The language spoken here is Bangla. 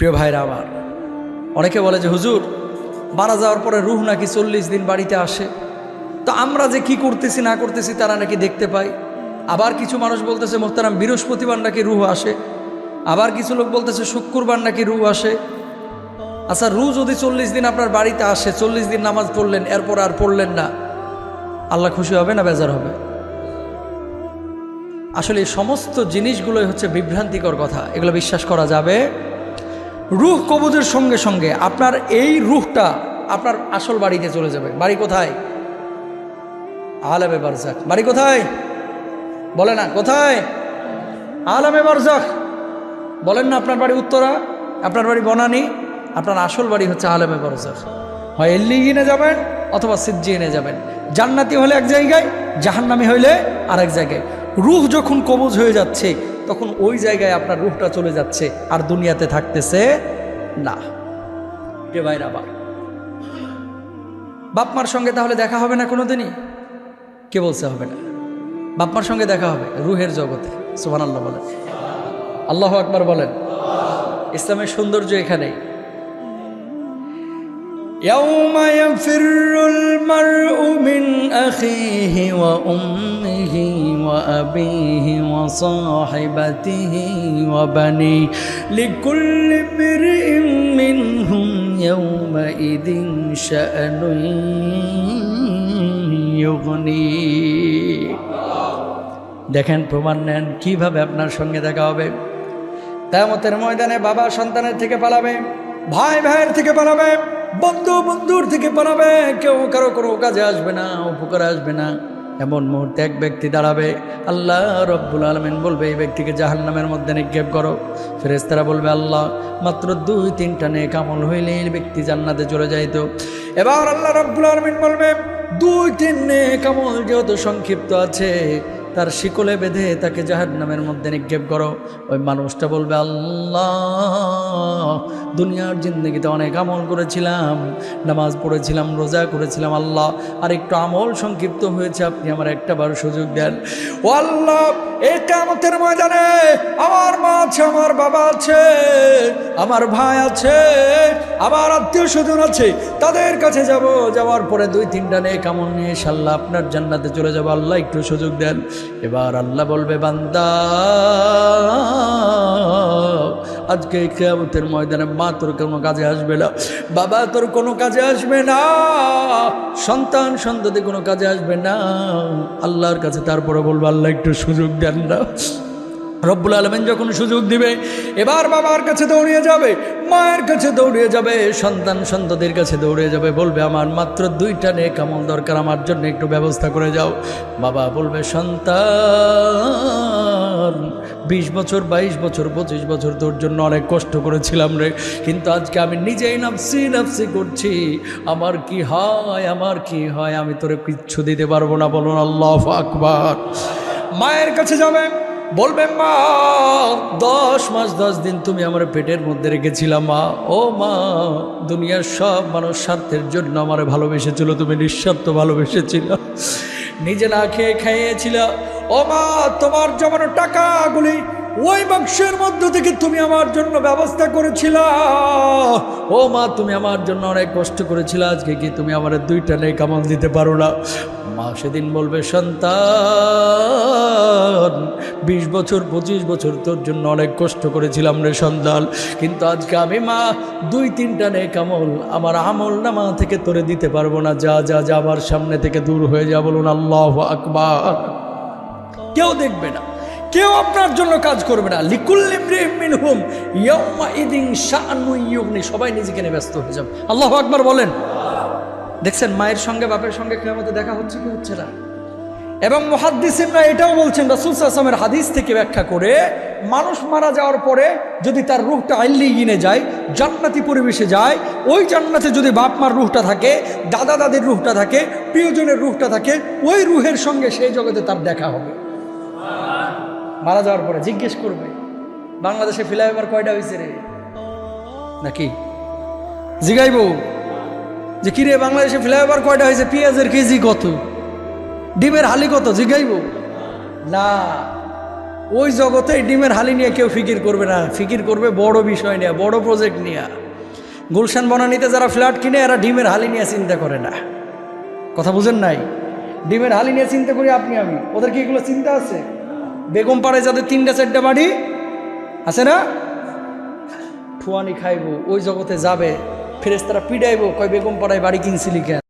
প্রিয় ভাইরা আমার, অনেকে বলে যে হুজুর মারা যাওয়ার পরে রুহ নাকি 40 দিন বাড়িতে আসে, তো আমরা যে কি করতেছি না করতেছি তারা নাকি দেখতে পাই। আবার কিছু মানুষ বলতেছে মোহতারাম বৃহস্পতিবার নাকি রুহ আসে, আবার কিছু লোক বলতেছে শুক্রবার নাকি রুহ আসে। আচ্ছা, রুহ যদি 40 দিন আপনার বাড়িতে আসে, 40 দিন নামাজ পড়লেন, এরপর আর পড়লেন না, আল্লাহ খুশি হবে না বেজার হবে? আসলে এই সমস্ত জিনিসগুলোই হচ্ছে বিভ্রান্তিকর কথা, এগুলো বিশ্বাস করা যাবে। রুহ কবজের সঙ্গে সঙ্গে আপনার এই রুহটা আপনার আসল বাড়িতে চলে যাবে। বাড়ি কোথায়? আলামে বারজাখ। বাড়ি কোথায় বলে না? কোথায়? আলামে বারজাখ। বলেন না আপনার বাড়ি উত্তরা, আপনার বাড়ি বনানী, আপনার আসল বাড়ি হচ্ছে আলামে বারজাখ। হয় এল্লিগিনে যাবেন অথবা সিজ্জিনে যাবেন। জান্নাতি হলে এক জায়গায়, জাহান্নামী হইলে আরেক জায়গায়। রুহ যখন কবজ হয়ে যাচ্ছে তখন ওই জায়গায় আপনার রুহটা চলে যাচ্ছে, আর দুনিয়াতে থাকতেছে না। কে ভাইরা, বাপমার সঙ্গে তাহলে দেখা হবে না কোনোদিনই? কে বলছে হবে না? বাপমার সঙ্গে দেখা হবে রুহের জগতে। সুবহানাল্লাহ বলেন, আল্লাহু আকবার বলেন। ইসলামের সৌন্দর্য এখানেই। ইয়াউমা ইয়াফিরুল মারউ মিন আখিহি ওয়া উম্মিহি ওয়া আবিহি ওয়া সাহিবাতিহি ওয়া বানি লিকুল্লি ইমরিইন মিনহুম ইয়াউমাইদিন শাআনুন ইউগনি। দেখেন, প্রমাণ নেন কিভাবে আপনার সঙ্গে দেখা হবে। কিয়ামতের ময়দানে বাবা সন্তানের থেকে পালাবে, ভাই ভাইয়ের থেকে পালাবে, বন্ধু বন্ধুর থেকে পালাবে, কেউ কারো কোনো কাজে আসবে না, উপকারে আসবে না। এমন মুহূর্তে এক ব্যক্তি দাঁড়াবে, আল্লাহ রব্বুল আলামিন বলবে এই ব্যক্তিকে জাহান্নামের মধ্যে নিক্ষেপ করো। ফেরেশতারা বলবে আল্লাহ মাত্র 2-3টা নেক আমল হইলে এই ব্যক্তি জান্নাতে চলে যাইত। এবার আল্লাহ রব্বুল আলামিন বলবে 2-3 নেক আমল যেহেতু সংক্ষিপ্ত আছে, তার শিকলে বেঁধে তাকে জাহান্নামের মধ্যে নিক্ষেপ করো। ওই মানুষটা বলবে আল্লাহ দুনিয়ার জিন্দগিতে অনেক আমল করেছিলাম, নামাজ পড়েছিলাম, রোজা করেছিলাম, আল্লাহ আর একটু আমল সংক্ষিপ্ত হয়েছে, আপনি আমার একটাবার সুযোগ দেন। ও আল্লাহ, এই কিয়ামতের ময়দানে আমার মা আছে, আমার বাবা আছে, আমার ভাই আছে, আমার আত্মীয় স্বজন আছে, তাদের কাছে যাব, যাওয়ার পরে 2-3টা নেক আমল নিয়ে ইনশাআল্লাহ আপনার জান্নাতে চলে যাব, আল্লাহ একটু সুযোগ দেন। এবার আল্লাহ বলবে বান্দা আজকে কিয়ামতের ময়দানে মা তোর কোনো কাজে আসবে না, বাবা তোর কোনো কাজে আসবে না, সন্তান সন্ততি কোনো কাজে আসবে না। আল্লাহর কাছে তারপরে বলবো আল্লাহ একটু সুযোগ দেন না। রব্বুল আলামিন যখন সুযোগ দিবে, এবার বাবার কাছে দৌড়িয়ে যাবে, মায়ের কাছে দৌড়িয়ে যাবে, সন্তান সন্ততির কাছে দৌড়িয়ে যাবে, বলবে আমার মাত্র 2টা নেক আমল দরকার, আমার জন্য একটু ব্যবস্থা করে যাও। বাবা বলবে সন্তান 20 বছর 22 বছর 25 বছর তোর জন্য অনেক কষ্ট করেছিলাম রে, কিন্তু আজকে আমি নিজেই নাফসি নাফসি করছি, আমার কি হয়, আমার কি হয়, আমি তোরে কিচ্ছু দিতে পারবো না। বলুন আল্লাহু আকবার। মায়ের কাছে যাবে, বলবে মা 10 মাস 10 দিন তুমি আমার পেটের মধ্যে রেখেছিলা মা, ও মা দুনিয়ার সব মানুষ স্বার্থের জন্য আমার ভালোবেসেছিল, তুমি নিঃস্বার্থ ভালোবেসেছিল, নিজে না খেয়ে খাইয়েছিল। ও মা তোমার জমানো টাকাগুলি ওই বাক্সের মধ্য থেকে তুমি আমার জন্য ব্যবস্থা করেছিলা, ও মা তুমি আমার জন্য অনেক কষ্ট করেছিল, আজকে কি তুমি আমার 2টা নেক আমল দিতে পারো না? মা সেদিন বলবে সন্তান 20 বছর 25 বছর তোর জন্য অনেক কষ্ট করেছিলাম রে সন্তান, কিন্তু আজকে আমি মা 2-3টা নেক আমল আমার আমল নামা থেকে তোরে দিতে পারবো না, যা যা যা আমার সামনে থেকে দূর হয়ে যা। বলুন আল্লাহু আকবার। কেউ দেখবে না, কেউ আপনার জন্য কাজ করবে না। লিকুল্লি ইমরিইন মিনহুম ইয়াউমাইদিন শাআনুন ইউগনি, সবাই নিজেকে নিয়ে ব্যস্ত হয়ে যাবে। আল্লাহু আকবার বলেন। দেখছেন মায়ের সঙ্গে বাপের সঙ্গে কিয়ামতে দেখা হচ্ছে কি হচ্ছে না? এবং মুহাদ্দিসিনরা এটাও বলছেন, রাসূল সাল্লাল্লাহু আলাইহি ওয়াসাল্লামের হাদিস থেকে ব্যাখ্যা করে, মানুষ মারা যাওয়ার পরে যদি তার রূহটা ইল্লিয়িনে যায়, জান্নাতি পরিবেশে যায়, ওই জান্নাতে যদি বাপ মার রূহটা থাকে, দাদা দাদির রূহটা থাকে, প্রিয়জনের রূহটা থাকে, ওই রূহের সঙ্গে সেই জগতে তার দেখা হবে। মারা যাওয়ার পরে জিজ্ঞেস করবে বাংলাদেশে ফ্লাইওভার কয়টা হয়েছে রে, নাকি জিগাইব যে কিরে বাংলাদেশে ফ্লাইওভার কয়টা হয়েছে, পেঁয়াজের কেজি কত, ডিমের হালি কত, জিগাইব না। ওই জগতে ডিমের হালি নিয়ে কেউ ফিকির করবে না, ফিকির করবে বড় বিষয় নিয়ে, বড় প্রজেক্ট নিয়ে। গুলশান বনানীতে যারা ফ্ল্যাট কিনে এরা ডিমের হালি নিয়ে চিন্তা করে না। কথা বুঝেন নাই? ডিমের হালি নিয়ে চিন্তা করি আপনি আমি, ওদের কি এগুলো চিন্তা আছে? বেগম পাড়ায় যাদের 3টা 4টা বাড়ি আছে না, ঠুয়ানি খাইবো, ওই জগতে যাবে, ফেরেশতারা পিডাইবো, কয় বেগম পাড়ায় বাড়ি কিনছিলি কেন?